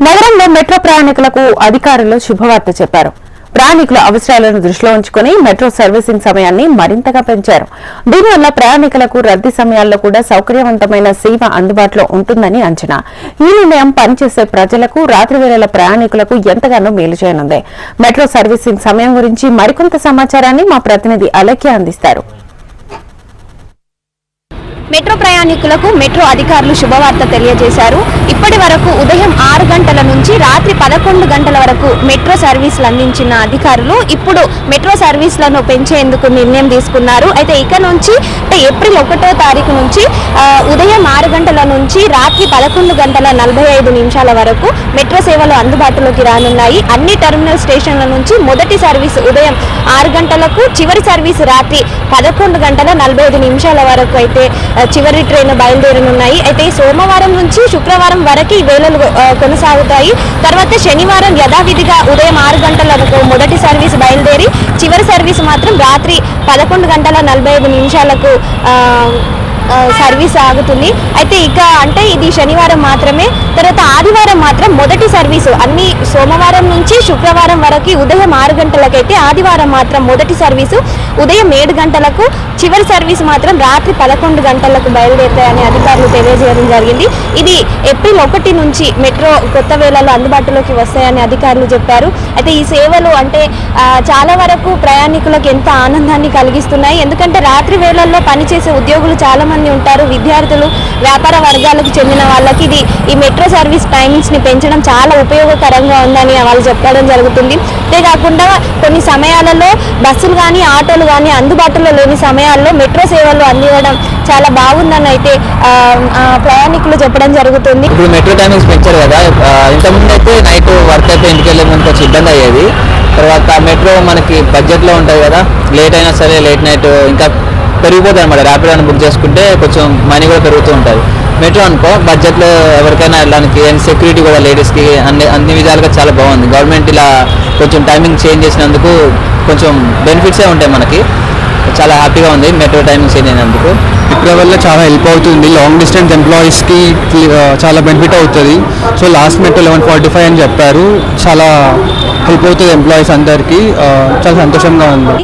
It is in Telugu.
నగరంలో మెట్రో ప్రయాణికులకు అధికారులు శుభవార్త చెప్పారు. ప్రయాణికుల అవసరాలను దృష్టిలో ఉంచుకుని మెట్రో సర్వీసింగ్ సమయాన్ని మరింతగా పెంచారు. దీనివల్ల ప్రయాణికులకు రద్దీ సమయాల్లో కూడా సౌకర్యవంతమైన సేవ అందుబాటులో ఉంటుందని అంచనా. ఈ నిర్ణయం పనిచేసే ప్రజలకు, రాత్రి వేళల ప్రయాణికులకు ఎంతగానో మేలు చేయనుంది. మెట్రో సర్వీసింగ్ సమయం గురించి మరికొంత సమాచారాన్ని మా ప్రతినిధి అలక్య అందిస్తారు. మెట్రో ప్రయాణికులకు మెట్రో అధికారులు శుభవార్త తెలియజేశారు. ఇప్పటి వరకు ఉదయం 6 గంటల నుంచి రాత్రి 11 గంటల వరకు మెట్రో సర్వీసులు అందించిన అధికారులు ఇప్పుడు మెట్రో సర్వీసులను పెంచేందుకు నిర్ణయం తీసుకున్నారు. అయితే ఇక నుంచి ఏప్రిల్ 1వ తారీఖు నుంచి ఉదయం 6 గంటల నుంచి రాత్రి 11 గంటల 45 నిమిషాల వరకు మెట్రో సేవలు అందుబాటులోకి రానున్నాయి. అన్ని టెర్మినల్ స్టేషన్ల నుంచి మొదటి సర్వీసు ఉదయం 6 గంటలకు, చివరి సర్వీసు రాత్రి 11 గంటల 45 నిమిషాల వరకు అయితే చివరి ట్రైన్ బయలుదేరనున్నాయి. అయితే సోమవారం నుంచి శుక్రవారం వరకు ఈ వేళలు కొనసాగుతాయి. తర్వాత శనివారం యథావిధిగా ఉదయం 6 గంటలకు మొదటి సర్వీస్ బయలుదేరి చివరి సర్వీస్ మాత్రం రాత్రి 11 గంటల 45 నిమిషాలకు సర్వీస్ ఆగుతుంది. అయితే ఇది శనివారం మాత్రమే. తర్వాత ఆదివారం మాత్రం మొదటి సర్వీసు అన్ని సోమవారం నుంచి శుక్రవారం వరకు ఉదయం 6 గంటలకైతే, ఆదివారం మాత్రం మొదటి సర్వీసు ఉదయం 7 గంటలకు, చివరి సర్వీసు మాత్రం రాత్రి 11 గంటలకు బయలుదేరుతాయని అధికారులు తెలియజేయడం జరిగింది. ఇది ఏప్రిల్ 1 నుంచి మెట్రో కొత్త వేళల్లో అందుబాటులోకి వస్తాయని అధికారులు చెప్పారు. అయితే ఈ సేవలు చాలా వరకు ప్రయాణికులకు ఎంత ఆనందాన్ని కలిగిస్తున్నాయి. ఎందుకంటే రాత్రి వేళల్లో పనిచేసే ఉద్యోగులు చాలా మంది ఉంటారు. విద్యార్థులు, వ్యాపార వర్గాలకు చెందిన వాళ్ళకి ఈ మెట్రో సర్వీస్ టైమింగ్స్ ని పెంచడం చాలా ఉపయోగకరంగా ఉందని వాళ్ళు చెప్పడం జరుగుతుంది. అంతేకాకుండా కొన్ని సమయాలలో బస్సులు కానీ, ఆటోలు కానీ అందుబాటులో లేని సమయాల్లో మెట్రో సేవలు అందివ్వడం చాలా బాగుందని అయితే ప్రయాణికులు చెప్పడం జరుగుతుంది. ఇప్పుడు మెట్రో టైమింగ్స్ పెంచారు కదా, ఇంతకుముందు అయితే నైట్ వర్క్ అయితే ఇంటికి వెళ్ళే ముందు కొంచెం ఇబ్బంది అయ్యేది. తర్వాత మెట్రో మనకి బడ్జెట్లో ఉంటుంది కదా, లేట్ అయినా సరే లేట్ నైట్ ఇంకా పెరిగిపోతుంది అనమాట. ర్యాపిడోని బుక్ చేసుకుంటే కొంచెం మనీ కూడా పెరుగుతూ ఉంటుంది. మెట్రో అనుకో బడ్జెట్లో ఎవరికైనా వెళ్ళడానికి, అండ్ సెక్యూరిటీ కూడా లేడీస్కి అన్ని విధాలుగా చాలా బాగుంది. గవర్నమెంట్ ఇలా కొంచెం టైమింగ్ చేంజ్ చేసినందుకు కొంచెం బెనిఫిట్సే ఉంటాయి మనకి. చాలా హ్యాపీగా ఉంది మెట్రో టైమింగ్ చేంజ్ అయినందుకు. మెట్రో వల్ల చాలా హెల్ప్ అవుతుంది. లాంగ్ డిస్టెన్స్ ఎంప్లాయీస్కి చాలా బెనిఫిట్ అవుతుంది. సో లాస్ట్ మెట్రో 11:45 అని చెప్పారు. చాలా హెల్ప్ అవుతుంది ఎంప్లాయీస్ అందరికీ. చాలా సంతోషంగా ఉంది.